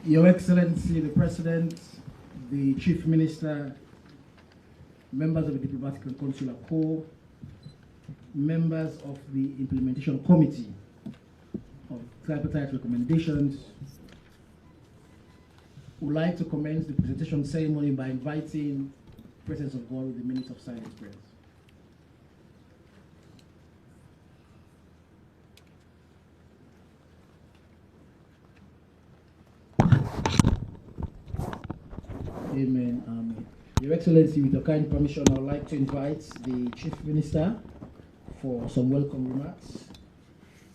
Your Excellency, the President, the Chief Minister, members of the Diplomatic and Consular Corps, members of the Implementation Committee of Tripartite recommendations, would like to commence the presentation ceremony by inviting the presence of God with a minute of silent prayers. Amen. Amen. Your Excellency, with your kind permission, I would like to invite the Chief Minister for some welcome remarks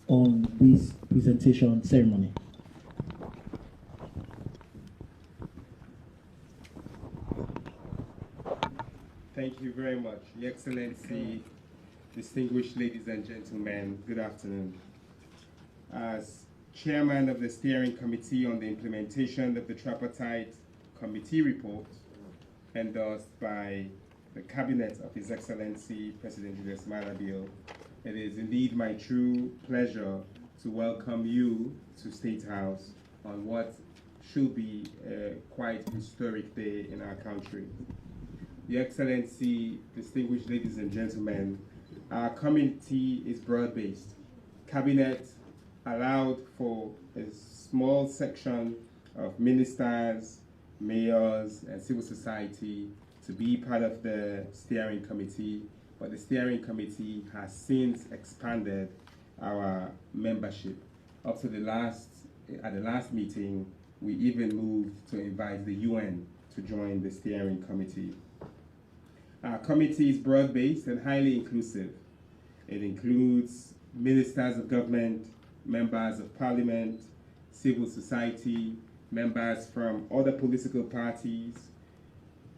on this presentation ceremony. Thank you very much. Your Excellency, distinguished ladies and gentlemen, good afternoon. As Chairman of the Steering Committee on the Implementation of the Tripartite Committee report, endorsed by the Cabinet of His Excellency President Julius Maada, it is indeed my true pleasure to welcome you to State House on what should be a quite historic day in our country. Your Excellency, distinguished ladies and gentlemen, our committee is broad-based. Cabinet allowed for a small section of ministers, mayors, and civil society to be part of the steering committee, but the steering committee has since expanded our membership. Up to at the last meeting, we even moved to invite the UN to join the steering committee. Our committee is broad-based and highly inclusive. It includes ministers of government, members of parliament, civil society, members from other political parties,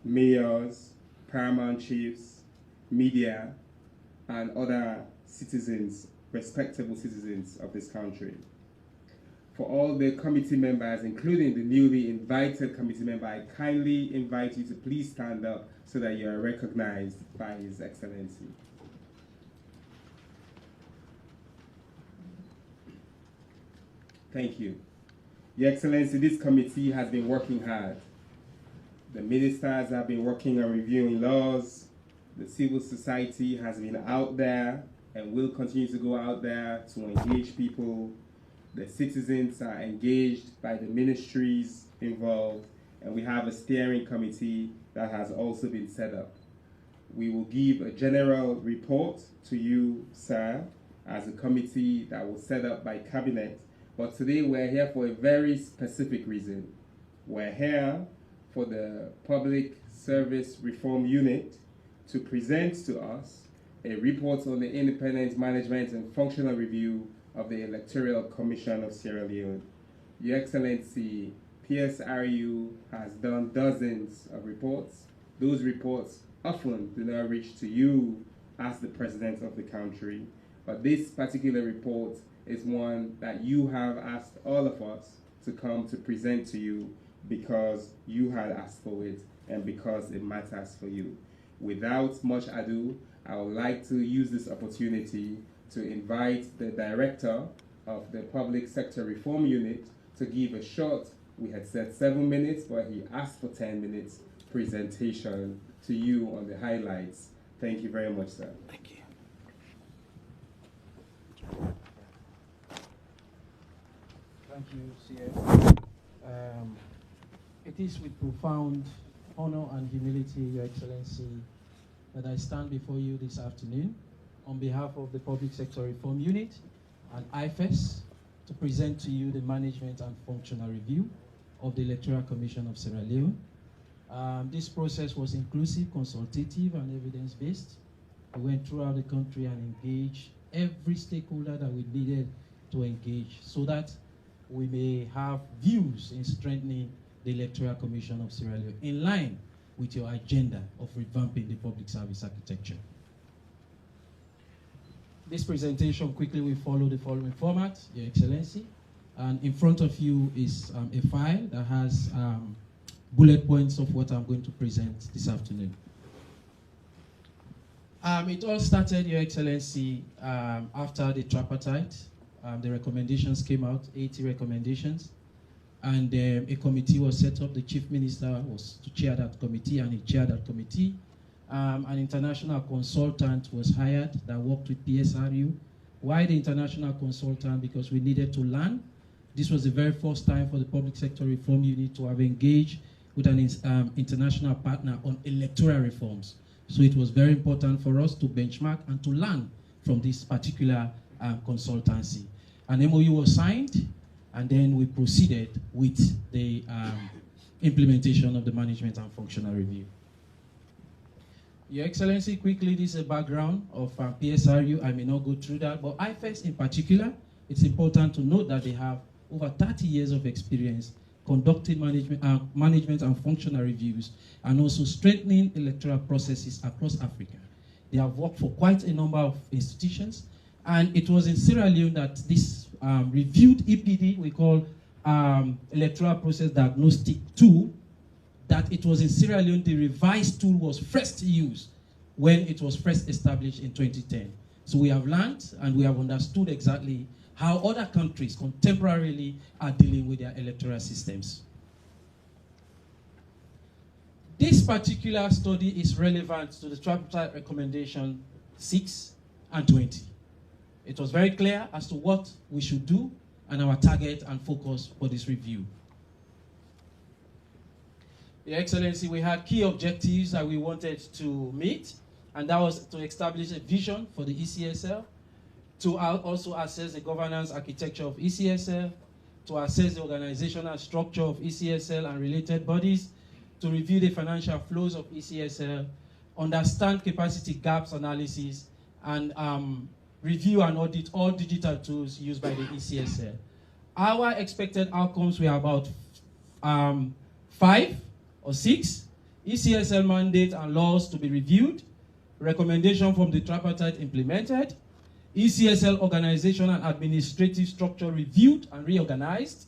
mayors, paramount chiefs, media, and other citizens, respectable citizens of this country. For all the committee members, including the newly invited committee member, I kindly invite you to please stand up so that you are recognized by His Excellency. Thank you. Your Excellency, this committee has been working hard. The ministers have been working on reviewing laws. The civil society has been out there and will continue to go out there to engage people. The citizens are engaged by the ministries involved, and we have a steering committee that has also been set up. We will give a general report to you, sir, as a committee that was set up by Cabinet. But today we're here for a very specific reason. We're here for the Public Service Reform Unit to present to us a report on the independent management and functional review of the Electoral Commission of Sierra Leone. Your Excellency, PSRU has done dozens of reports. Those reports often do not reach to you as the President of the country, but this particular report is one that you have asked all of us to come to present to you because you had asked for it and because it matters for you. Without much ado, I would like to use this opportunity to invite the Director of the Public Sector Reform Unit to give a short, we had said 7 minutes, but he asked for 10 minutes, presentation to you on the highlights. Thank you very much, sir. Thank you. Thank you, CF. It is with profound honor and humility, Your Excellency, that I stand before you this afternoon on behalf of the Public Sector Reform Unit and IFES to present to you the management and functional review of the Electoral Commission of Sierra Leone. This process was inclusive, consultative, and evidence-based. We went throughout the country and engaged every stakeholder that we needed to engage so that we may have views in strengthening the Electoral Commission of Sierra Leone in line with your agenda of revamping the public service architecture. This presentation quickly will follow the following format, Your Excellency. And in front of you is a file that has bullet points of what I'm going to present this afternoon. It all started, Your Excellency, after the tripartite. The recommendations came out, 80 recommendations. and a committee was set up. The chief minister was to chair that committee, and he chaired that committee. An international consultant was hired that worked with PSRU. Why the international consultant? Because we needed to learn. This was the very first time for the Public Sector Reform Unit to have engaged with an international partner on electoral reforms. So it was very important for us to benchmark and to learn from this particular consultancy. An MOU was signed, and then we proceeded with the implementation of the management and functional review. Your Excellency, quickly, this is a background of PSRU. I may not go through that, but IFES in particular, it's important to note that they have over 30 years of experience conducting management and functional reviews, and also strengthening electoral processes across Africa. They have worked for quite a number of institutions, and it was in Sierra Leone that this reviewed EPD, we call Electoral Process Diagnostic Tool, that it was in Sierra Leone the revised tool was first used when it was first established in 2010. So we have learned and we have understood exactly how other countries contemporarily are dealing with their electoral systems. This particular study is relevant to the Tripartite Recommendation 6 and 20. It was very clear as to what we should do and our target and focus for this review. Your Excellency, we had key objectives that we wanted to meet, and that was to establish a vision for the ECSL, to also assess the governance architecture of ECSL, to assess the organizational structure of ECSL and related bodies, to review the financial flows of ECSL, understand capacity gaps analysis, and review and audit all digital tools used by the ECSL. Our expected outcomes were about 5 or 6, ECSL mandate and laws to be reviewed, recommendation from the tripartite implemented, ECSL organization and administrative structure reviewed and reorganized,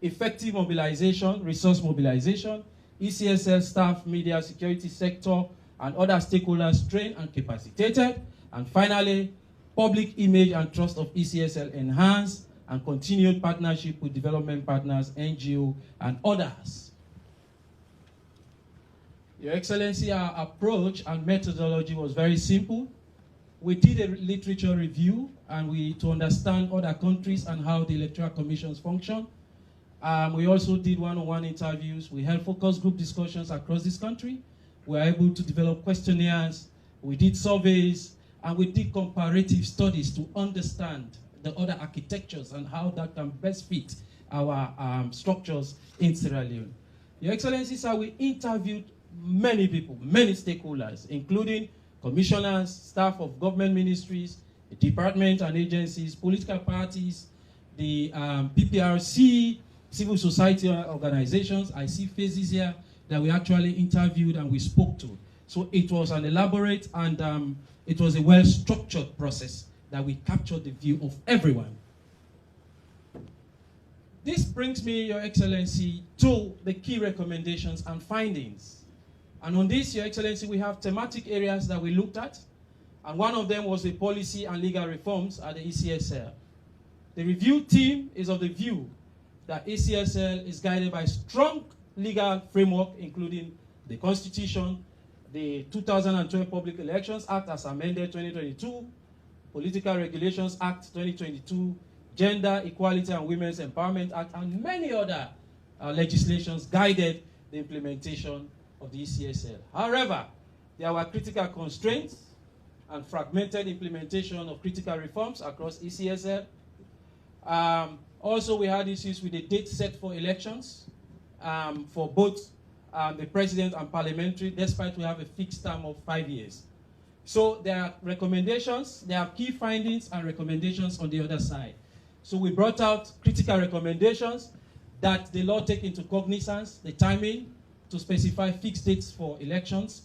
effective mobilization, resource mobilization, ECSL staff, media, security sector, and other stakeholders trained and capacitated, and finally, public image and trust of ECSL enhanced, and continued partnership with development partners, NGO, and others. Your Excellency, our approach and methodology was very simple. We did a literature review and to understand other countries and how the electoral commissions function. We also did one-on-one interviews. We held focus group discussions across this country. We were able to develop questionnaires. We did surveys, and we did comparative studies to understand the other architectures and how that can best fit our structures in Sierra Leone. Your Excellency, sir, we interviewed many people, many stakeholders, including commissioners, staff of government ministries, departments and agencies, political parties, the PPRC, civil society organizations. I see faces here that we actually interviewed and we spoke to. So it was an elaborate and it was a well-structured process that we captured the view of everyone. This brings me, Your Excellency, to the key recommendations and findings. And on this, Your Excellency, we have thematic areas that we looked at, and one of them was the policy and legal reforms at the ECSL. The review team is of the view that ECSL is guided by strong legal framework, including the Constitution, the 2012 Public Elections Act as amended 2022, Political Regulations Act 2022, Gender Equality and Women's Empowerment Act, and many other legislations guided the implementation of the ECSL. However, there were critical constraints and fragmented implementation of critical reforms across ECSL. Also, we had issues with the date set for elections for both the president and parliamentary, despite we have a fixed term of 5 years. So there are recommendations, there are key findings and recommendations on the other side. So we brought out critical recommendations that the law take into cognizance the timing to specify fixed dates for elections.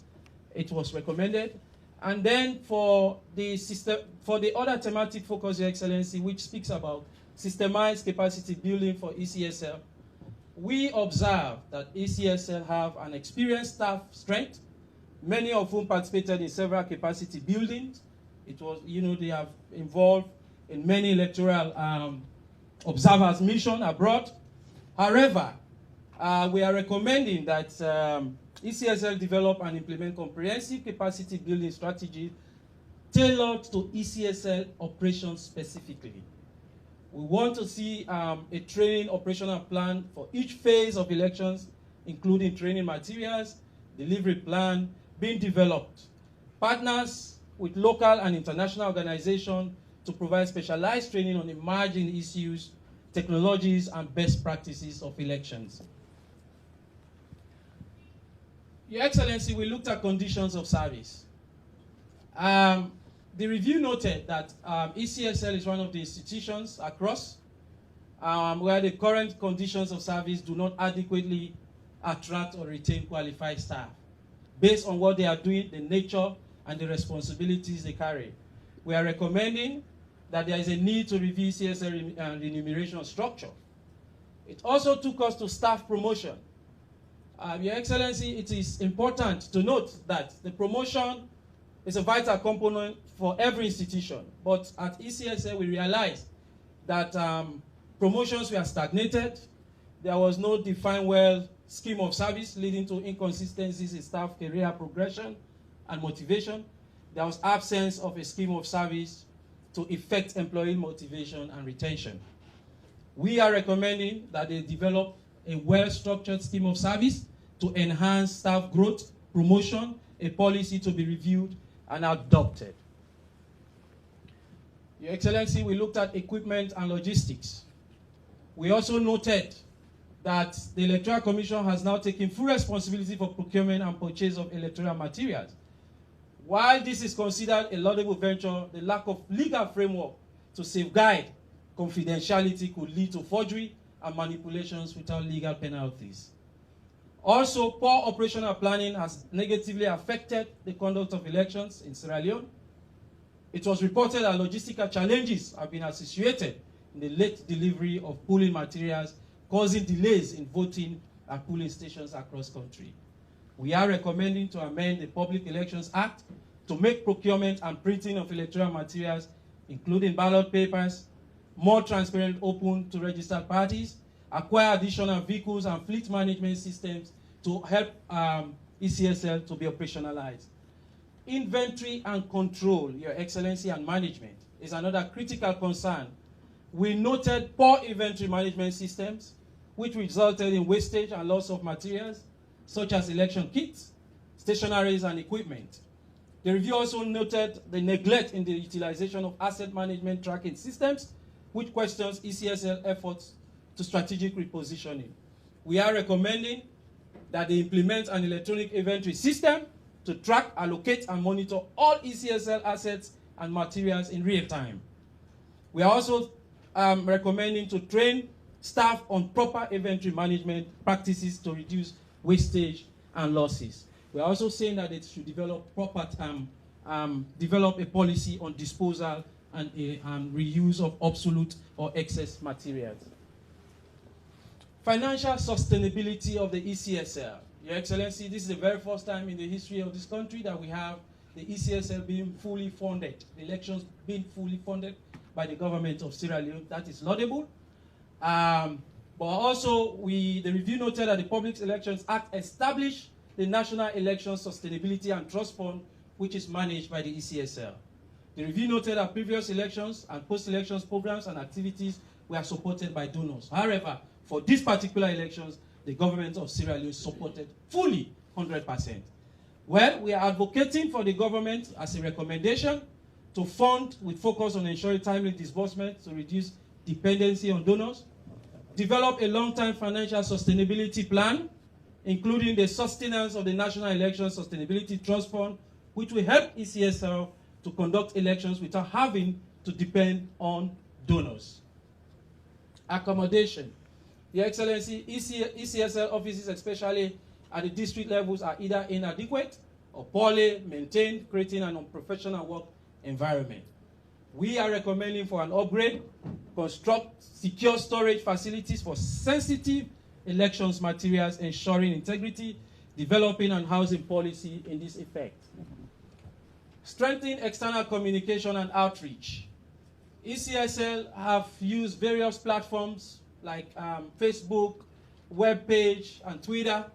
It was recommended. And then for the other thematic focus, Your Excellency, which speaks about systemized capacity building for ECSL, we observe that ECSL have an experienced staff strength, many of whom participated in several capacity buildings. It was, they have involved in many electoral observers mission abroad. However, we are recommending that ECSL develop and implement comprehensive capacity building strategy tailored to ECSL operations specifically. We want to see a training operational plan for each phase of elections, including training materials, delivery plan being developed. Partners with local and international organizations to provide specialized training on emerging issues, technologies, and best practices of elections. Your Excellency, we looked at conditions of service. The review noted that ECSL is one of the institutions across where the current conditions of service do not adequately attract or retain qualified staff based on what they are doing, the nature and the responsibilities they carry. We are recommending that there is a need to review ECSL remuneration structure. It also took us to staff promotion. Your Excellency, it is important to note that the promotion is a vital component for every institution. But at ECSL, we realized that promotions were stagnated. There was no defined well scheme of service, leading to inconsistencies in staff career progression and motivation. There was absence of a scheme of service to effect employee motivation and retention. We are recommending that they develop a well-structured scheme of service to enhance staff growth, promotion, a policy to be reviewed and adopted. Your Excellency, we looked at equipment and logistics. We also noted that the Electoral Commission has now taken full responsibility for procurement and purchase of electoral materials. While this is considered a laudable venture, the lack of legal framework to safeguard confidentiality could lead to forgery and manipulations without legal penalties. Also, poor operational planning has negatively affected the conduct of elections in Sierra Leone. It was reported that logistical challenges have been associated in the late delivery of polling materials, causing delays in voting at polling stations across the country. We are recommending to amend the Public Elections Act to make procurement and printing of electoral materials, including ballot papers, more transparent, open to registered parties, acquire additional vehicles and fleet management systems to help ECSL to be operationalized. Inventory and control, Your Excellency, and management is another critical concern. We noted poor inventory management systems, which resulted in wastage and loss of materials, such as election kits, stationaries, and equipment. The review also noted the neglect in the utilization of asset management tracking systems, which questions ECSL efforts to strategic repositioning. We are recommending that they implement an electronic inventory system to track, allocate, and monitor all ECSL assets and materials in real time. We are also recommending to train staff on proper inventory management practices to reduce wastage and losses. We are also saying that it should develop develop a policy on disposal and reuse of obsolete or excess materials. Financial sustainability of the ECSL. Your Excellency, this is the very first time in the history of this country that we have the ECSL being fully funded, the elections being fully funded by the government of Sierra Leone. That is laudable. But also, the review noted that the Public Elections Act established the National Election Sustainability and Trust Fund, which is managed by the ECSL. The review noted that previous elections and post-elections programs and activities were supported by donors. However, for these particular elections, the government of Sierra Leone supported fully 100%. Well, we are advocating for the government as a recommendation to fund with focus on ensuring timely disbursement to reduce dependency on donors, develop a long-term financial sustainability plan, including the sustenance of the National Election Sustainability Trust Fund, which will help ECSL to conduct elections without having to depend on donors. Accommodation. Your Excellency, ECSL offices, especially at the district levels, are either inadequate or poorly maintained, creating an unprofessional work environment. We are recommending for an upgrade, construct secure storage facilities for sensitive elections materials, ensuring integrity, developing and housing policy in this effect. Strengthen external communication and outreach. ECSL have used various platforms like Facebook, web page and Twitter,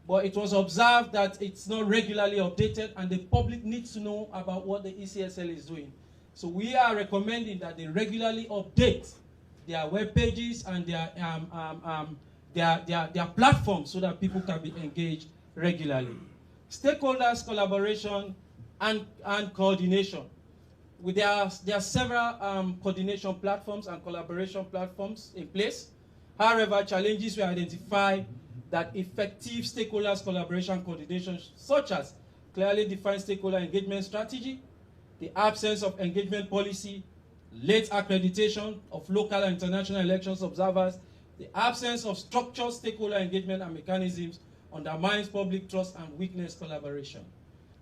but it was observed that it's not regularly updated, and the public needs to know about what the ECSL is doing. So we are recommending that they regularly update their web pages and their platforms so that people can be engaged regularly. Stakeholders collaboration and coordination. There are several coordination platforms and collaboration platforms in place. However, challenges were identified that effective stakeholders collaboration coordination, such as clearly defined stakeholder engagement strategy, the absence of engagement policy, late accreditation of local and international elections observers, the absence of structured stakeholder engagement and mechanisms undermines public trust and weakness collaboration.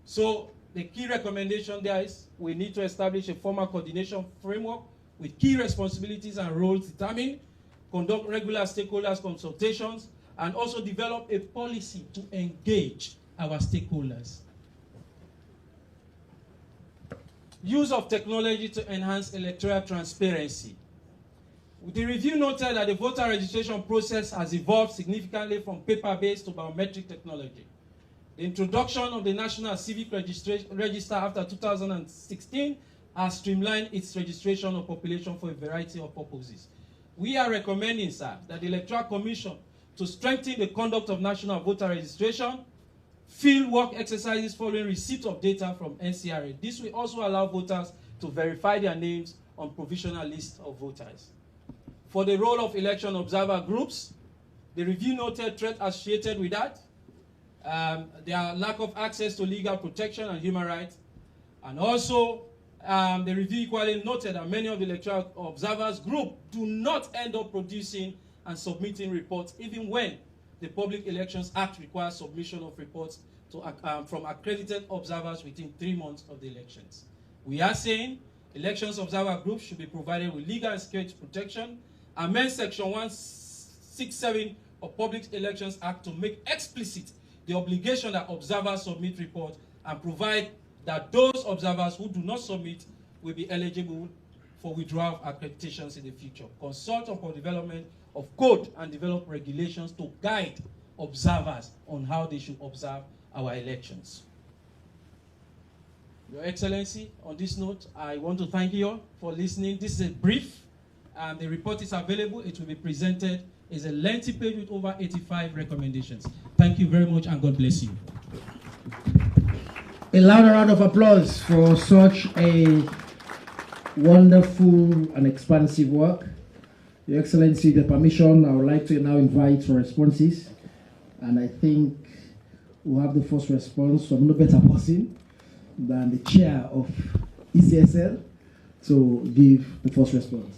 So the key recommendation there is we need to establish a formal coordination framework with key responsibilities and roles determined, conduct regular stakeholders consultations, and also develop a policy to engage our stakeholders. Use of technology to enhance electoral transparency. The review noted that the voter registration process has evolved significantly from paper-based to biometric technology. The introduction of the National Civic Register after 2016 has streamlined its registration of population for a variety of purposes. We are recommending, sir, that the Electoral Commission to strengthen the conduct of national voter registration, field work exercises following receipt of data from NCRA. This will also allow voters to verify their names on provisional list of voters. For the role of election observer groups, the review noted threats associated with that, their lack of access to legal protection and human rights, and also the review equally noted that many of the electoral observers group do not end up producing and submitting reports, even when the Public Elections Act requires submission of reports to, from accredited observers within 3 months of the elections. We are saying elections observer groups should be provided with legal and security protection, amend Section 167 of Public Elections Act to make explicit the obligation that observers submit reports, and provide that those observers who do not submit will be eligible for withdrawal of accreditations in the future. Consult upon development of code and develop regulations to guide observers on how they should observe our elections. Your Excellency, on this note, I want to thank you all for listening. This is a brief. The report is available. It will be presented. It's a lengthy page with over 85 recommendations. Thank you very much, and God bless you. A louder round of applause for such a wonderful and expansive work. Your Excellency, the permission, I would like to now invite for responses. And I think we'll have the first response from no better person than the chair of ECSL to give the first response.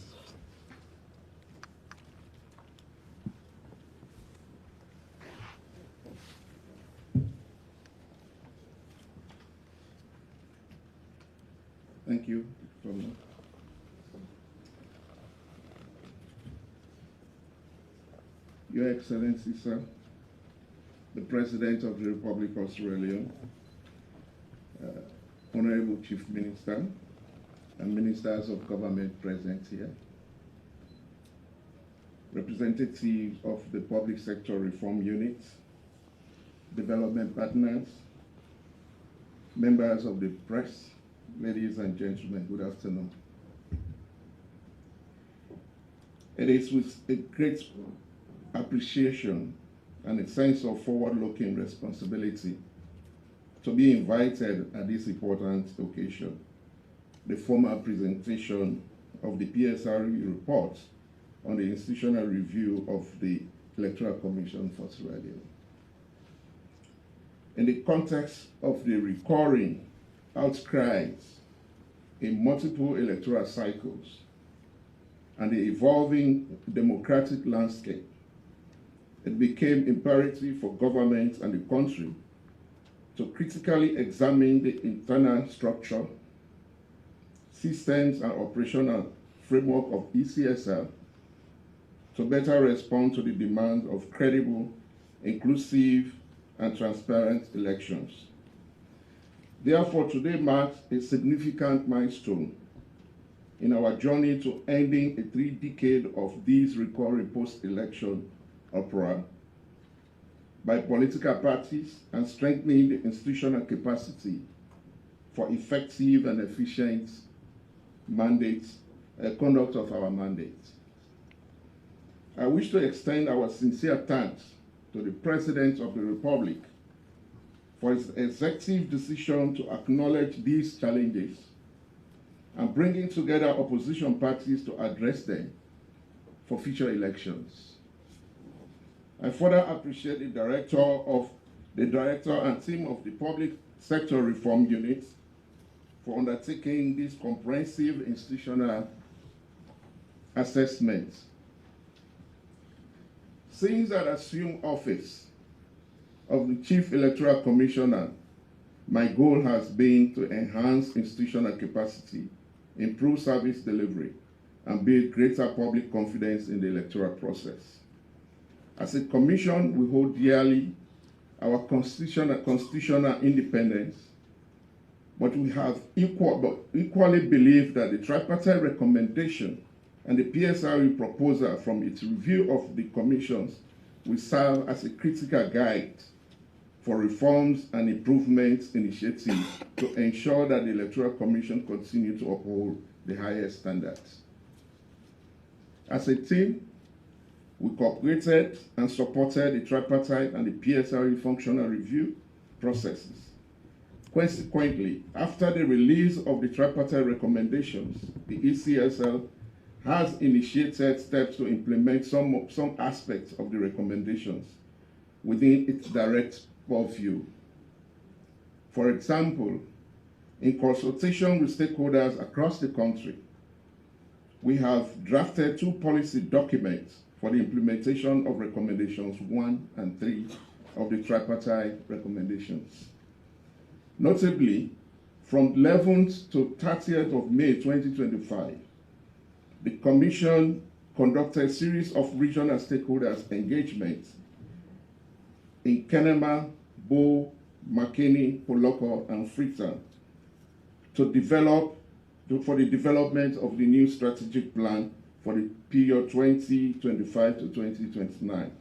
Thank you. Your Excellency, sir, the President of the Republic of Sierra Leone, Honorable Chief Minister, and Ministers of Government present here, representatives of the Public Sector Reform Unit, development partners, members of the press, ladies and gentlemen, good afternoon. It is with a great appreciation and a sense of forward-looking responsibility to be invited at this important occasion, the formal presentation of the PSRE report on the institutional review of the Electoral Commission for Sierra Leone. In the context of the recurring outcries in multiple electoral cycles and the evolving democratic landscape, it became imperative for government and the country to critically examine the internal structure, systems, and operational framework of ECSL to better respond to the demand of credible, inclusive, and transparent elections. Therefore, today marks a significant milestone in our journey to ending a 3 decade of these recurring post-election uproar by political parties and strengthening the institutional capacity for effective and efficient conduct of our mandate. I wish to extend our sincere thanks to the President of the Republic for his executive decision to acknowledge these challenges and bringing together opposition parties to address them for future elections. I further appreciate the director and team of the Public Sector Reform Unit for undertaking this comprehensive institutional assessment. Since I assumed office of the Chief Electoral Commissioner, my goal has been to enhance institutional capacity, improve service delivery, and build greater public confidence in the electoral process. As a commission, we hold dearly our constitutional independence, but we have equally believe that the tripartite recommendation and the PSRE proposal from its review of the commissions will serve as a critical guide for reforms and improvements initiatives to ensure that the Electoral Commission continue to uphold the highest standards. As a team, we cooperated and supported the tripartite and the PSRE functional review processes. Consequently, after the release of the tripartite recommendations, the ECSL has initiated steps to implement some aspects of the recommendations within its direct purview. For example, in consultation with stakeholders across the country, we have drafted 2 policy documents for the implementation of recommendations 1 and 3 of the tripartite recommendations. Notably, from 11th to 30th of May 2025, the Commission conducted a series of regional stakeholders engagements in Kenema, Bo, Makeni, Poloko, and Freetown for the development of the new strategic plan for the period 2025 to 2029.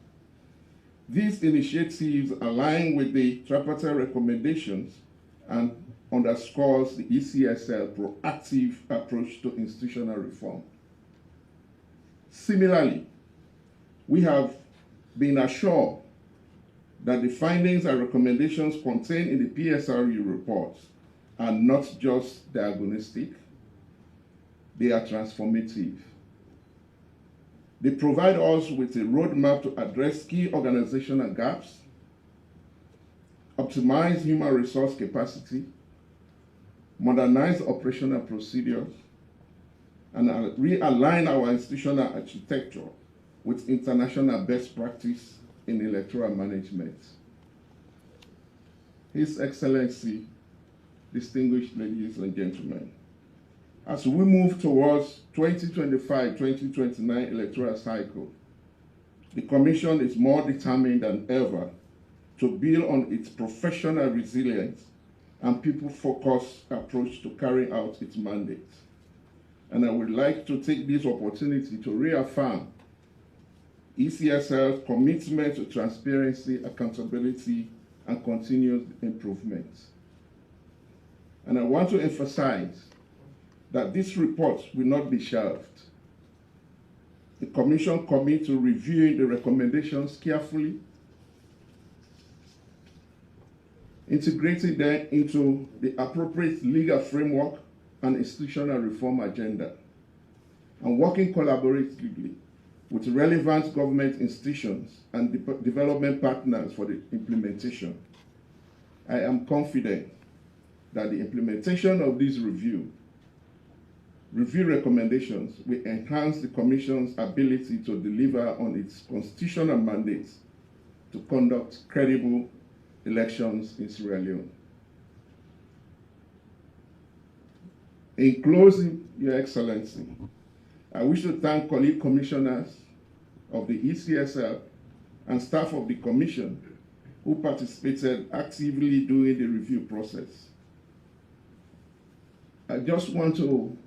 These initiatives align with the tripartite recommendations and underscores the ECSL proactive approach to institutional reform. Similarly, we have been assured that the findings and recommendations contained in the PSRE report are not just diagnostic, they are transformative. They provide us with a roadmap to address key organizational gaps, optimize human resource capacity, modernize operational procedures, and realign our institutional architecture with international best practice in electoral management. His Excellency, distinguished ladies and gentlemen, as we move towards 2025-2029 electoral cycle, the Commission is more determined than ever to build on its professional resilience and people-focused approach to carrying out its mandate. And I would like to take this opportunity to reaffirm ECSL's commitment to transparency, accountability, and continuous improvement. And I want to emphasize that this report will not be shelved. The Commission commits to reviewing the recommendations carefully, integrating them into the appropriate legal framework and institutional reform agenda, and working collaboratively with relevant government institutions and development partners for the implementation. I am confident that the implementation of this review recommendations will enhance the Commission's ability to deliver on its constitutional mandates to conduct credible elections in Sierra Leone. In closing, Your Excellency, I wish to thank colleague commissioners of the ECSL and staff of the Commission who participated actively during the review process. I just want to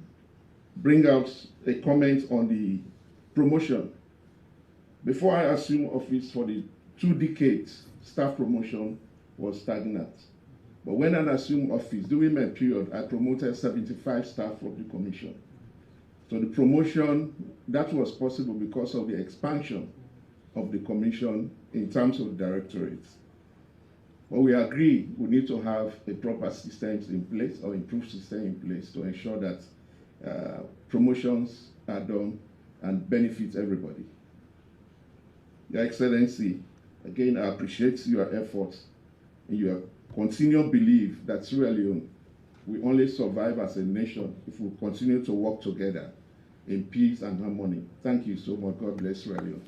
bring out a comment on the promotion Before I assumed office for the 2 decades, staff promotion was stagnant. But when I assumed office, during my period, I promoted 75 staff of the commission. So the promotion, that was possible because of the expansion of the commission in terms of directorates. But we agree we need to have a proper system in place or improved system in place to ensure that promotions are done and benefit everybody. Your Excellency, again, I appreciate your efforts and your continued belief that Sierra Leone will only survive as a nation if we continue to work together in peace and harmony. Thank you so much. God bless Sierra Leone.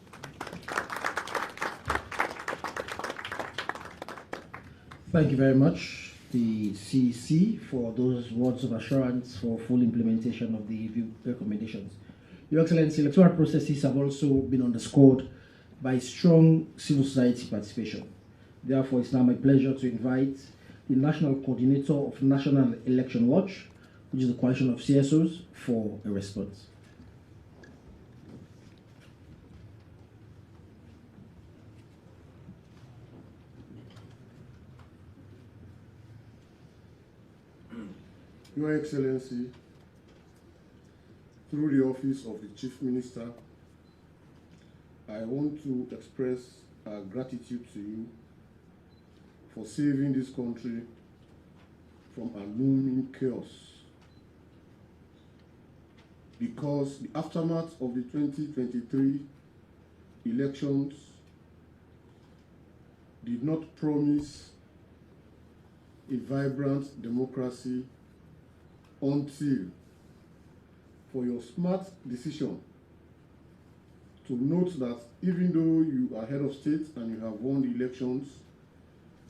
Thank you very much, the CEC, for those words of assurance for full implementation of the review recommendations. Your Excellency, electoral processes have also been underscored by strong civil society participation. Therefore, it's now my pleasure to invite the National Coordinator of National Election Watch, which is the coalition of CSOs, for a response. Your Excellency, through the office of the Chief Minister, I want to express our gratitude to you for saving this country from a looming chaos, because the aftermath of the 2023 elections did not promise a vibrant democracy until, for your smart decision to note that even though you are head of state and you have won the elections,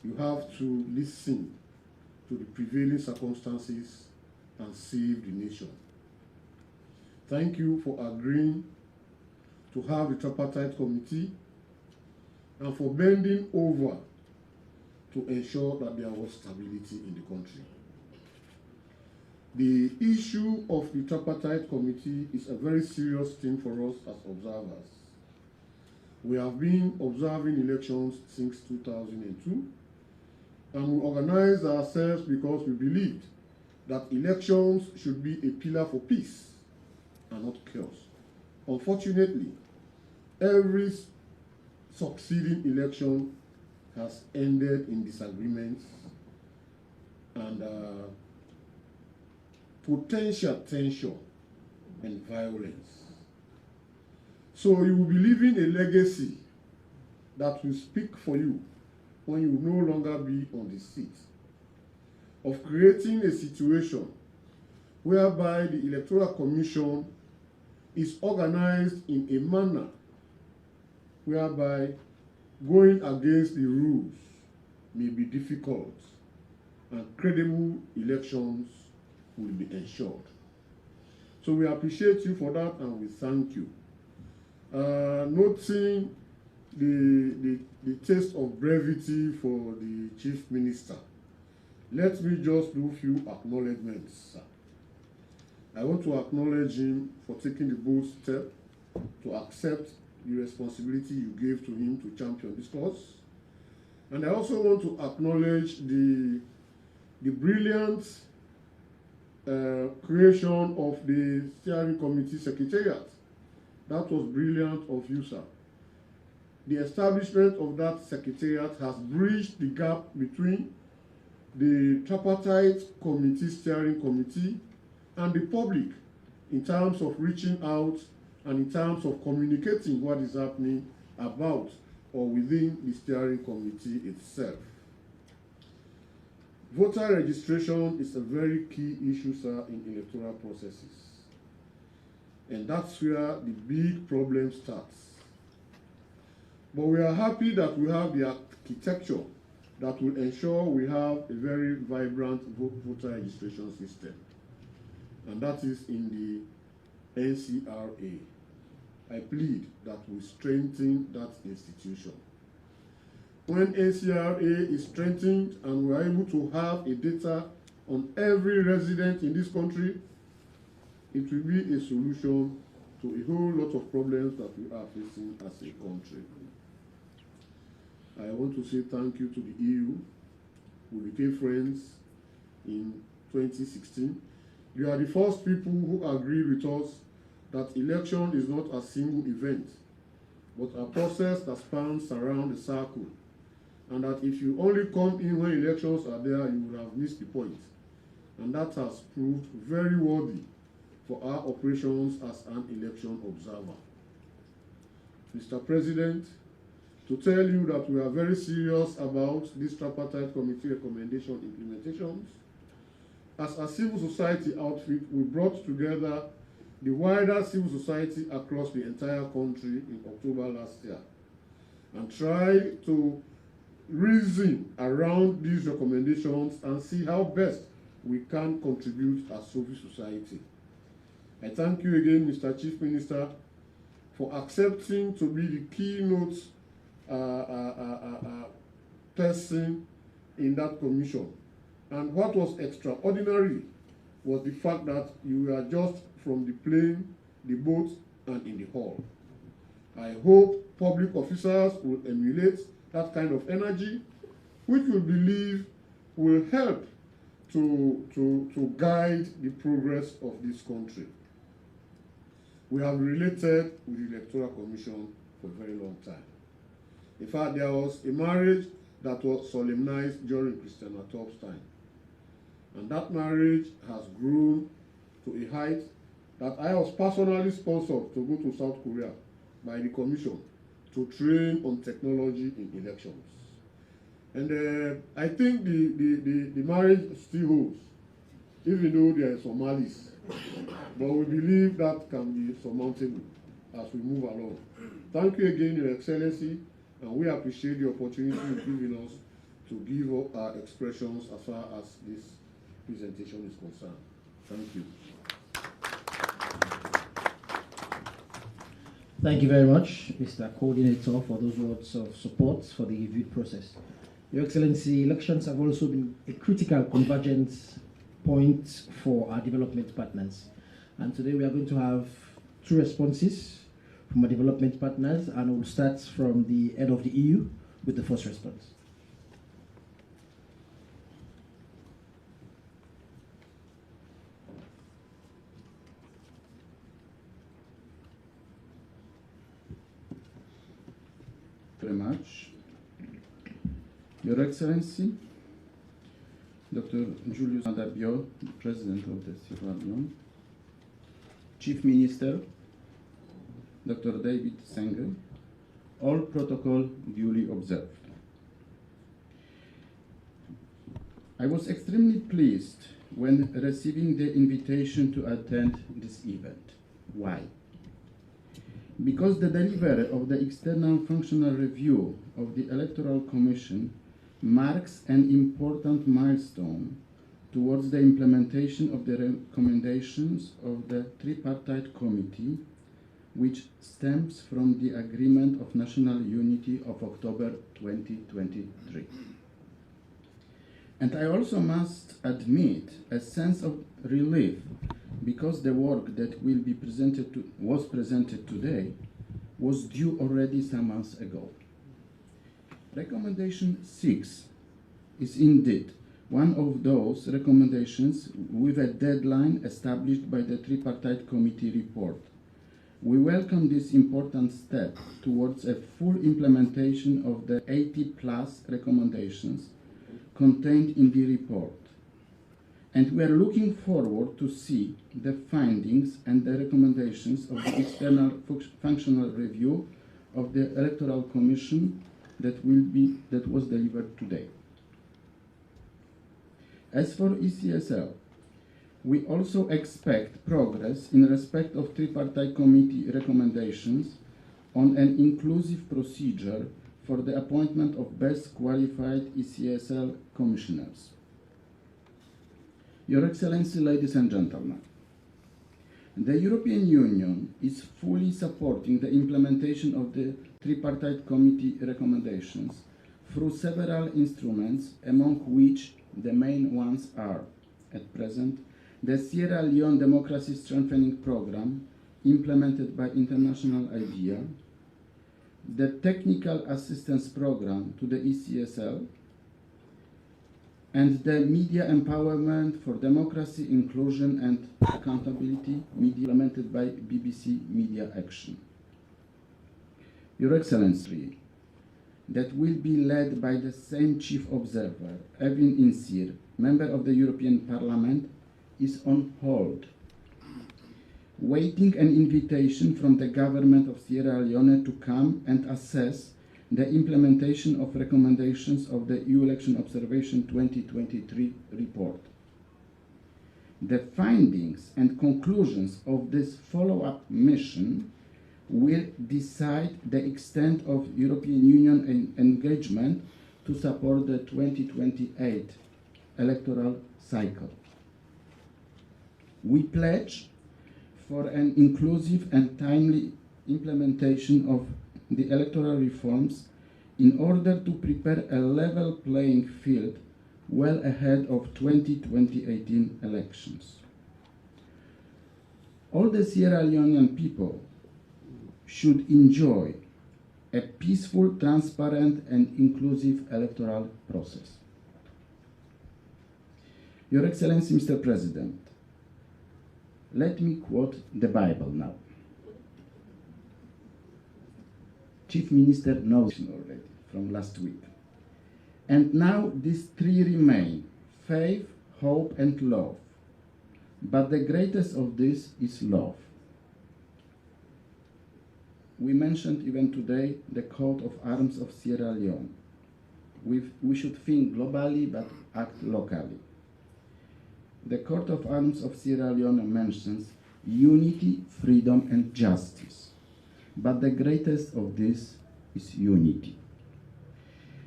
you have to listen to the prevailing circumstances and save the nation. Thank you for agreeing to have the Tripartite Committee and for bending over to ensure that there was stability in the country. The issue of the Tripartite Committee is a very serious thing for us as observers. We have been observing elections since 2002, and we organized ourselves because we believed that elections should be a pillar for peace and not chaos. Unfortunately, every succeeding election has ended in disagreements and potential tension and violence. So you will be leaving a legacy that will speak for you when you will no longer be on the seat, of creating a situation whereby the Electoral Commission is organized in a manner whereby going against the rules may be difficult and credible elections will be ensured. So we appreciate you for that and we thank you. Noting the taste of brevity for the Chief Minister, let me just do a few acknowledgements, sir. I want to acknowledge him for taking the bold step to accept the responsibility you gave to him to champion this cause. And I also want to acknowledge the brilliant creation of the steering committee secretariat. That was brilliant of you, sir. The establishment of that secretariat has bridged the gap between the Tripartite Committee Steering Committee and the public in terms of reaching out and in terms of communicating what is happening about or within the steering committee itself. Voter registration is a very key issue, sir, in electoral processes. And that's where the big problem starts. But we are happy that we have the architecture that will ensure we have a very vibrant voter registration system. And that is in the NCRA. I plead that we strengthen that institution. When NCRA is strengthened and we are able to have a data on every resident in this country, it will be a solution to a whole lot of problems that we are facing as a country. I want to say thank you to the EU. We became friends in 2016. You are the first people who agreed with us that election is not a single event, but a process that spans around the circle, and that if you only come in when elections are there, you will have missed the point. And that has proved very worthy for our operations as an election observer. Mr. President, to tell you that we are very serious about this Tripartite Committee recommendation implementations, as a civil society outfit, we brought together the wider civil society across the entire country in October last year and tried to reason around these recommendations and see how best we can contribute as civil society. I thank you again, Mr. Chief Minister, for accepting to be the keynote person in that commission. And what was extraordinary was the fact that you were just from the plane, the boat, and in the hall. I hope public officers will emulate that kind of energy, which we believe will help to guide the progress of this country. We have related with the Electoral Commission for a very long time. In fact, there was a marriage that was solemnized during Christian Atop's time. And that marriage has grown to a height that I was personally sponsored to go to South Korea by the Commission to train on technology in elections. And I think the marriage still holds, even though there are some malice. But we believe that can be surmountable as we move along. Thank you again, Your Excellency, and we appreciate the opportunity you've given us to give our expressions as far as this presentation is concerned. Thank you. Thank you very much, Mr. Coordinator, for those words of support for the review process. Your Excellency, elections have also been a critical convergence point for our development partners. And today we are going to have two responses from our development partners, and we'll start from the head of the EU with the first response. Very much. Your Excellency, Dr. Julius Adabio, President of the Sierra Leone, Chief Minister, Dr. David Senge, all protocol duly observed. I was extremely pleased when receiving the invitation to attend this event. Why? Because the delivery of the external functional review of the Electoral Commission marks an important milestone towards the implementation of the recommendations of the Tripartite Committee, which stems from the Agreement of National Unity of October 2023. And I also must admit a sense of relief because the work that was presented today was due already some months ago. Recommendation 6 is indeed one of those recommendations with a deadline established by the Tripartite Committee report. We welcome this important step towards a full implementation of the 80+ recommendations contained in the report. And we are looking forward to see the findings and the recommendations of the external functional review of the Electoral Commission that was delivered today. As for ECSL, we also expect progress in respect of Tripartite Committee recommendations on an inclusive procedure for the appointment of best qualified ECSL commissioners. Your Excellency, ladies and gentlemen, the European Union is fully supporting the implementation of the Tripartite Committee recommendations through several instruments, among which the main ones are, at present, the Sierra Leone Democracy Strengthening Programme, implemented by International IDEA, the Technical Assistance Program to the ECSL, and the Media Empowerment for Democracy, Inclusion and Accountability media implemented by BBC Media Action. Your Excellency, that will be led by the same Chief Observer, Evin Insir, member of the European Parliament, is on hold, waiting an invitation from the government of Sierra Leone to come and assess the implementation of recommendations of the EU Election Observation 2023 report. The findings and conclusions of this follow-up mission will decide the extent of European Union engagement to support the 2028 electoral cycle. We pledge for an inclusive and timely implementation of the electoral reforms in order to prepare a level playing field well ahead of 2018 elections. All the Sierra Leonean people should enjoy a peaceful, transparent, and inclusive electoral process. Your Excellency, Mr. President, let me quote the Bible now. Chief Minister knows already from last week. And now these three remain: faith, hope, and love. But the greatest of this is love. We mentioned even today the coat of arms of Sierra Leone. We should think globally but act locally. The coat of arms of Sierra Leone mentions unity, freedom, and justice. But the greatest of this is unity.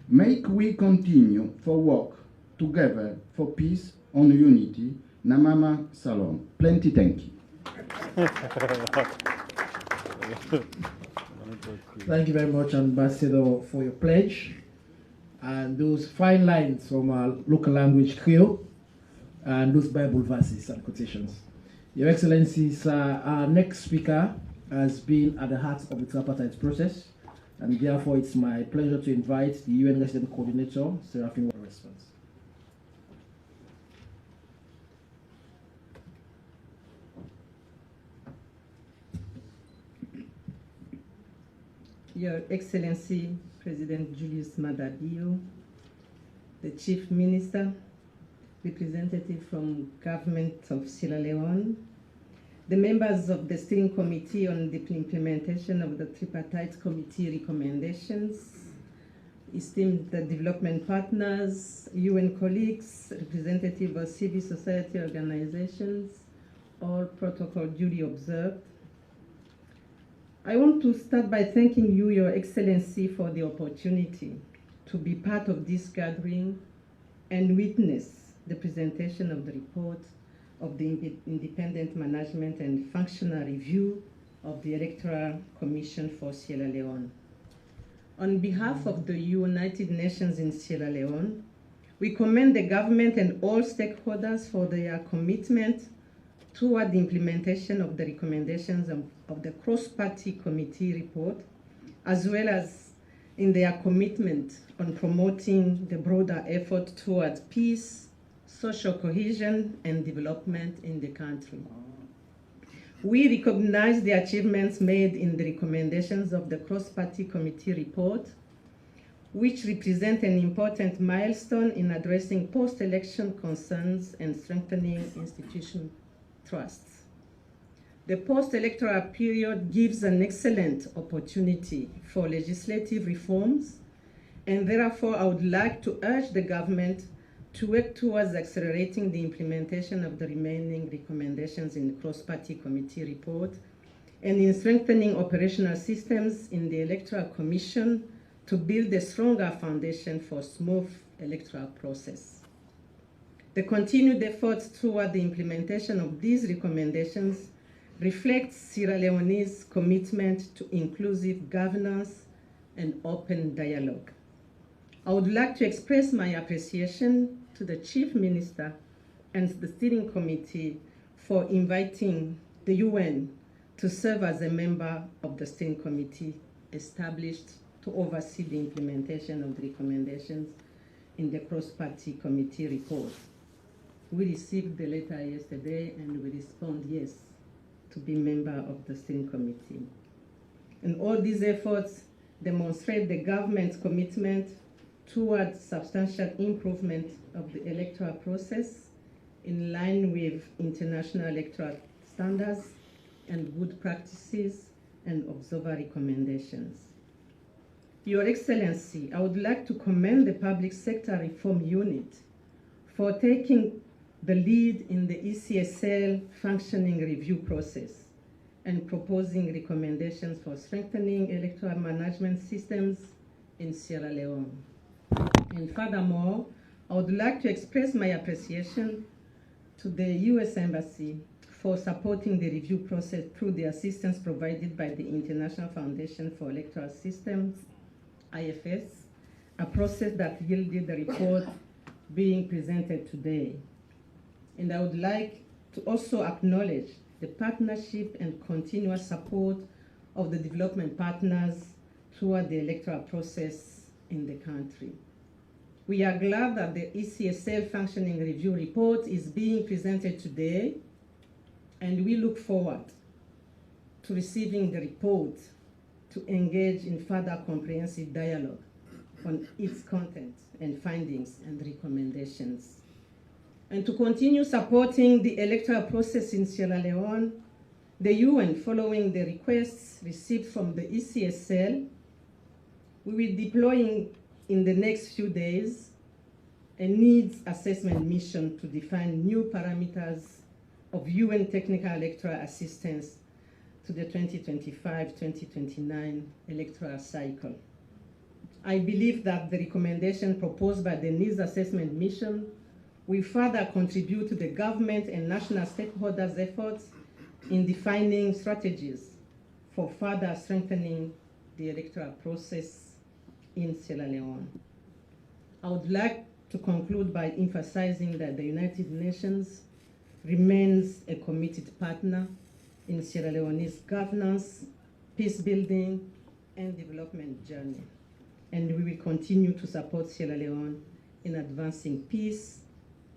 Make we continue for work together for peace on unity. Namama Salom. Plenty thank you. Thank you very much, Ambassador, for your pledge and those fine lines from our local language Creole and those Bible verses and quotations. Your Excellencies, our next speaker has been at the heart of the tripartite process, and therefore it's my pleasure to invite the UN Resident Coordinator, Seraphine for response. Your Excellency, President Julius Maada Bio, the Chief Minister, representative from Government of Sierra Leone, the members of the Steering Committee on the implementation of the Tripartite Committee recommendations, esteemed development partners, UN colleagues, representatives of civil society organizations, all protocol duly observed. I want to start by thanking you, Your Excellency, for the opportunity to be part of this gathering and witness the presentation of the report of the Independent Management and Functional Review of the Electoral Commission for Sierra Leone. On behalf of the United Nations in Sierra Leone, we commend the government and all stakeholders for their commitment toward the implementation of the recommendations of the Cross-Party Committee report, as well as in their commitment on promoting the broader effort towards peace, social cohesion, and development in the country. We recognize the achievements made in the recommendations of the Cross-Party Committee report, which represent an important milestone in addressing post-election concerns and strengthening institutional trusts. The post-electoral period gives an excellent opportunity for legislative reforms, and therefore I would like to urge the government to work towards accelerating the implementation of the remaining recommendations in the Cross-Party Committee report and in strengthening operational systems in the Electoral Commission to build a stronger foundation for smooth electoral process. The continued efforts toward the implementation of these recommendations reflects Sierra Leone's commitment to inclusive governance and open dialogue. I would like to express my appreciation to the Chief Minister and the Steering Committee for inviting the UN to serve as a member of the steering committee established to oversee the implementation of the recommendations in the cross-party committee report. We received the letter yesterday and we respond yes to be member of the steering committee. And all these efforts demonstrate the government's commitment towards substantial improvement of the electoral process in line with international electoral standards and good practices and observer recommendations. Your Excellency, I would like to commend the Public Sector Reform Unit for taking the lead in the ECSL functioning review process and proposing recommendations for strengthening electoral management systems in Sierra Leone. And furthermore, I would like to express my appreciation to the U.S. Embassy for supporting the review process through the assistance provided by the International Foundation for Electoral Systems, IFS, a process that yielded the report being presented today. And I would like to also acknowledge the partnership and continuous support of the development partners toward the electoral process in the country. We are glad that the ECSL functioning review report is being presented today, and we look forward to receiving the report to engage in further comprehensive dialogue on its content and findings and recommendations. And to continue supporting the electoral process in Sierra Leone, the UN, following the requests received from the ECSL, we will deploy in the next few days a needs assessment mission to define new parameters of UN technical electoral assistance to the 2025-2029 electoral cycle. I believe that the recommendation proposed by the needs assessment mission will further contribute to the government and national stakeholders' efforts in defining strategies for further strengthening the electoral process in Sierra Leone. I would like to conclude by emphasizing that the United Nations remains a committed partner in Sierra Leone's governance, peace building, and development journey. And we will continue to support Sierra Leone in advancing peace,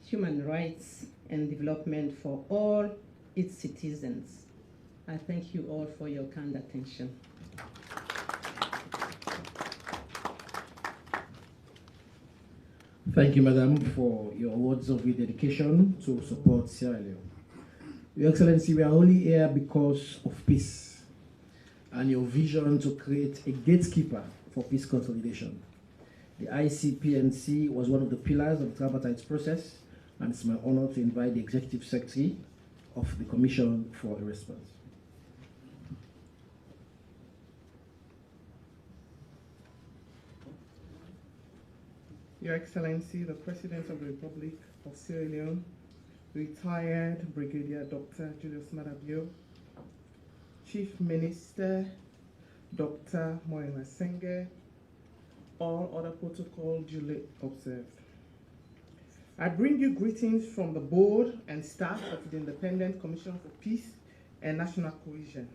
human rights, and development for all its citizens. I thank you all for your kind attention. Thank you, Madam, for your words of your dedication to support Sierra Leone. Your Excellency, we are only here because of peace and your vision to create a gatekeeper for peace consolidation. The ICPNC was one of the pillars of the Tripartite process, and it's my honor to invite the Executive Secretary of the Commission for a response. Your Excellency, the President of the Republic of Sierra Leone, retired Brigadier Dr. Julius Maada, Chief Minister Dr. Moyena Senge, all other protocol duly observed. I bring you greetings from the board and staff of the Independent Commission for Peace and National Cohesion.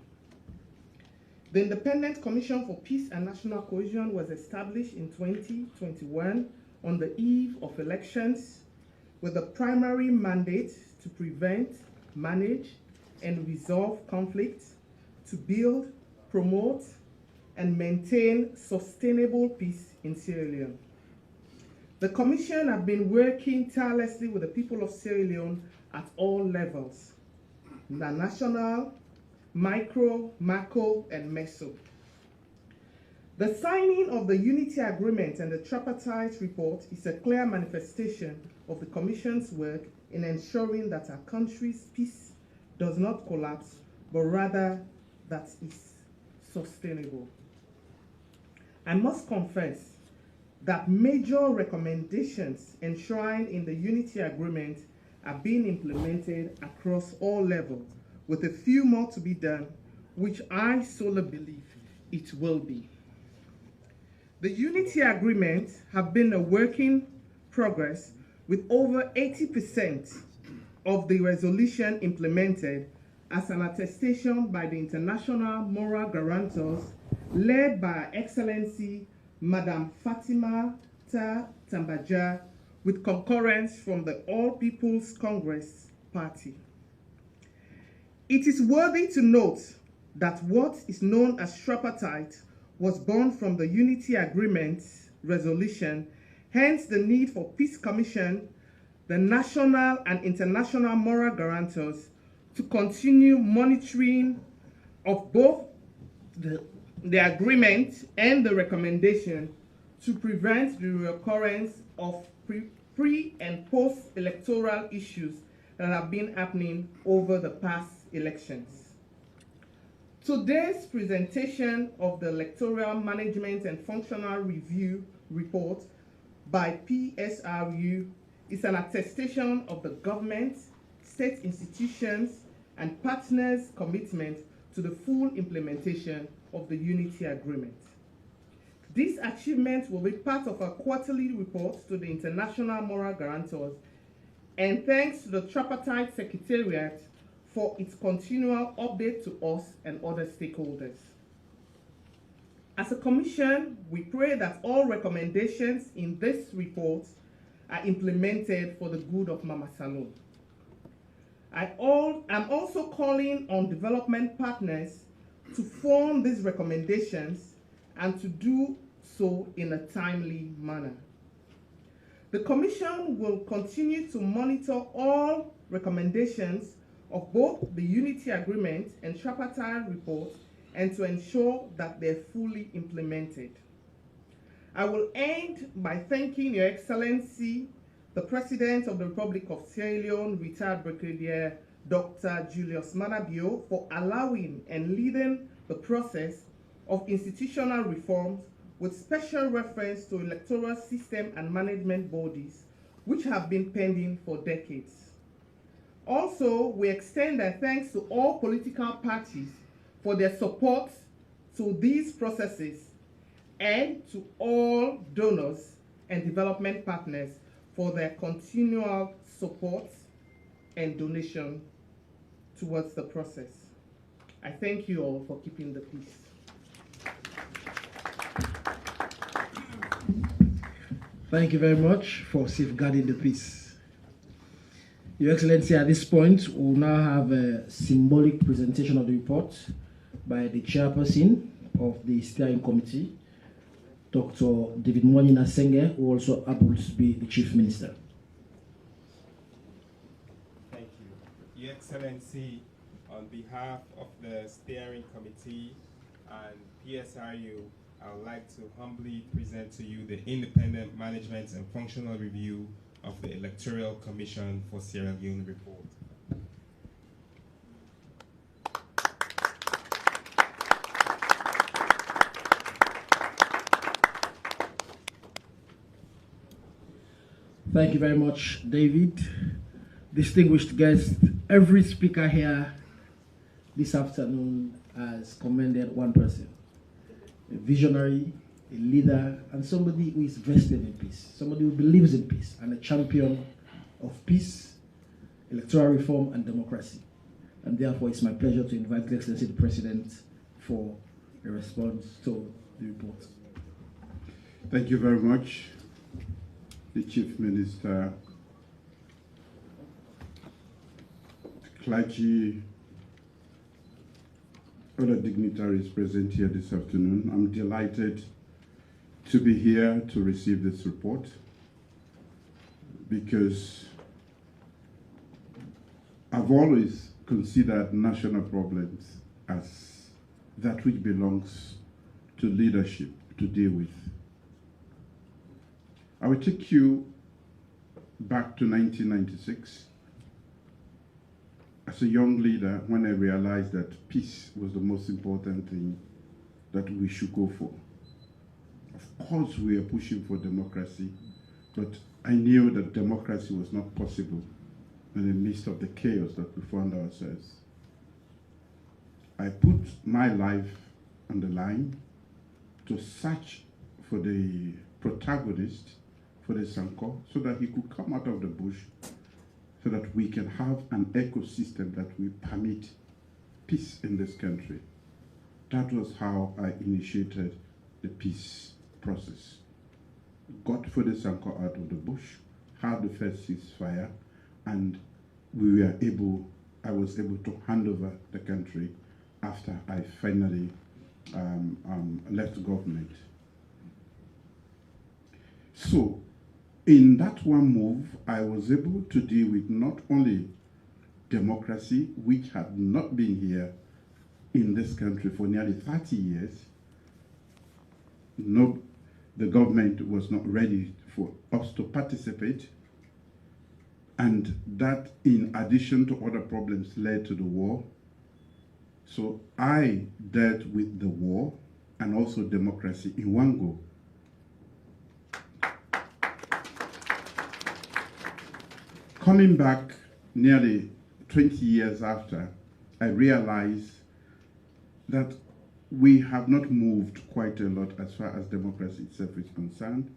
The Independent Commission for Peace and National Cohesion was established in 2021 on the eve of elections with the primary mandate to prevent, manage, and resolve conflicts, to build, promote, and maintain sustainable peace in Sierra Leone. The Commission have been working tirelessly with the people of Sierra Leone at all levels, the national, micro, macro, and meso. The signing of the Unity Agreement and the Tripartite Report is a clear manifestation of the Commission's work in ensuring that our country's peace does not collapse, but rather that is sustainable. I must confess that major recommendations enshrined in the Unity Agreement are being implemented across all levels, with a few more to be done, which I solely believe it will be. The Unity Agreement have been a work in progress, with over 80% of the resolution implemented as an attestation by the international moral guarantors led by Her Excellency Madam Fatima Tambaja, with concurrence from the All People's Congress Party. It is worthy to note that what is known as Tripartite was born from the Unity Agreement resolution, hence the need for Peace Commission, the national and international moral guarantors, to continue monitoring of both the agreement and the recommendation to prevent the recurrence of pre- and post-electoral issues that have been happening over the past elections. Today's presentation of the Electoral Management and Functional Review Report by PSRU is an attestation of the government, state institutions, and partners' commitment to the full implementation of the Unity Agreement. This achievement will be part of our quarterly report to the International Moral Guarantors, and thanks to the Tripartite Secretariat for its continual update to us and other stakeholders. As a commission, we pray that all recommendations in this report are implemented for the good of Mama Salone. I'm also calling on development partners to form these recommendations and to do so in a timely manner. The Commission will continue to monitor all recommendations of both the Unity Agreement and Tripartite report and to ensure that they're fully implemented. I will end by thanking Your Excellency, the President of the Republic of Sierra Leone, retired Brigadier Dr. Julius Maada Bio, for allowing and leading the process of institutional reforms with special reference to electoral system and management bodies, which have been pending for decades. Also, we extend our thanks to all political parties for their support to these processes and to all donors and development partners for their continual support and donation towards the process. I thank you all for keeping the peace. Thank you very much for safeguarding the peace. Your Excellency, at this point, we'll now have a symbolic presentation of the report by the chairperson of the steering committee, Dr. David Mwanyina Senge, who also happens to be the Chief Minister. Thank you. Your Excellency, on behalf of the steering committee and PSRU, I would like to humbly present to you the Independent Management and Functional Review of the Electoral Commission for Sierra Leone report. Thank you very much, David. Distinguished guests, every speaker here this afternoon has commended one person, a visionary, a leader, and somebody who is vested in peace, somebody who believes in peace, and a champion of peace, electoral reform, and democracy. And therefore, it's my pleasure to invite His Excellency the President for a response to the report. Thank you very much, the Chief Minister, clergy, other dignitaries present here this afternoon. I'm delighted to be here to receive this report because I've always considered national problems as that which belongs to leadership to deal with. I will take you back to 1996 as a young leader when I realized that peace was the most important thing that we should go for. Of course, we are pushing for democracy, but I knew that democracy was not possible in the midst of the chaos that we found ourselves. I put my life on the line to search for the protagonist, for the Sanko, so that he could come out of the bush, so that we can have an ecosystem that will permit peace in this country. That was how I initiated the peace process. Got Sanko out of the bush, had the first ceasefire, and I was able to hand over the country after I finally left government. So, in that one move, I was able to deal with not only democracy, which had not been here in this country for nearly 30 years. No, the government was not ready for us to participate, and that, in addition to other problems, led to the war. So I dealt with the war and also democracy in one go. Coming back nearly 20 years after, I realized that we have not moved quite a lot as far as democracy itself is concerned.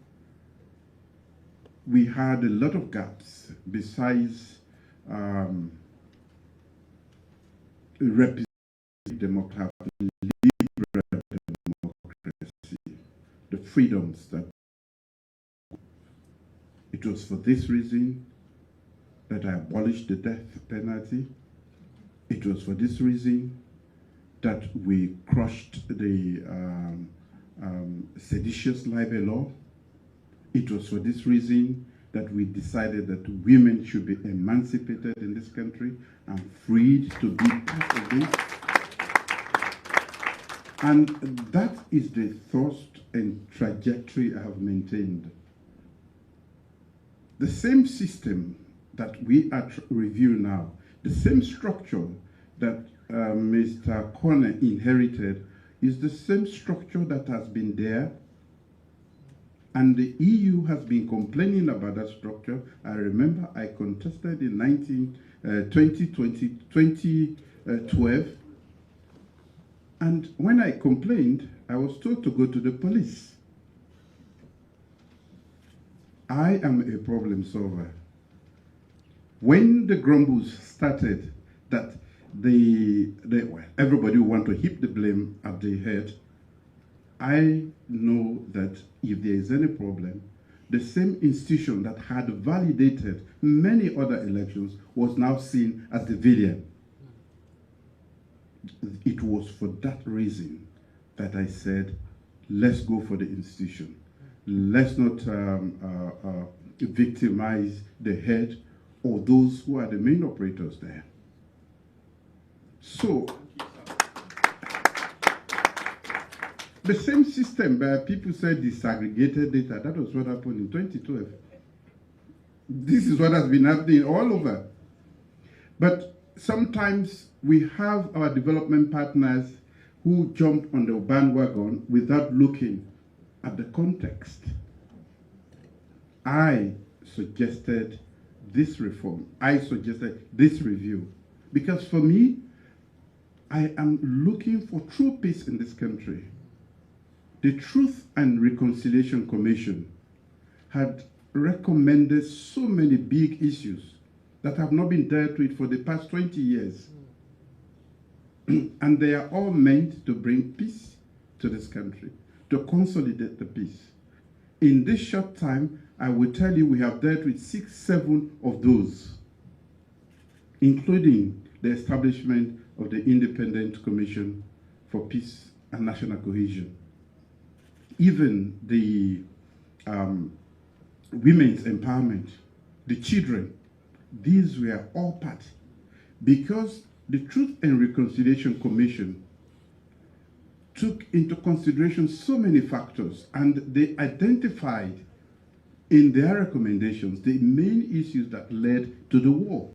We had a lot of gaps besides representative democracy, liberal democracy, the freedoms that. It was for this reason that I abolished the death penalty. It was for this reason that we crushed the seditious libel law. It was for this reason that we decided that women should be emancipated in this country and freed to be part of this. And that is the thrust and trajectory I have maintained. The same system that we are reviewing now, the same structure that Mr. Corner inherited is the same structure that has been there, and the EU has been complaining about that structure. I remember I contested in 2012, and when I complained, I was told to go to the police. I am a problem solver. When the grumbles started that everybody want to heap the blame at the head, I know that if there is any problem, the same institution that had validated many other elections was now seen as the villain. It was for that reason that I said, let's go for the institution. Let's not victimize the head or those who are the main operators there. So, the same system where people said disaggregated data, that was what happened in 2012. This is what has been happening all over. But sometimes we have our development partners who jump on the bandwagon without looking at the context. I suggested this reform. I suggested this review. Because for me, I am looking for true peace in this country. The Truth and Reconciliation Commission had recommended so many big issues that have not been dealt with for the past 20 years. And they are all meant to bring peace to this country, to consolidate the peace. In this short time, I will tell you we have dealt with 6, 7 of those, including the establishment of the Independent Commission for Peace and National Cohesion. Even the women's empowerment, the children, these were all part. Because the Truth and Reconciliation Commission took into consideration so many factors, and they identified in their recommendations the main issues that led to the war.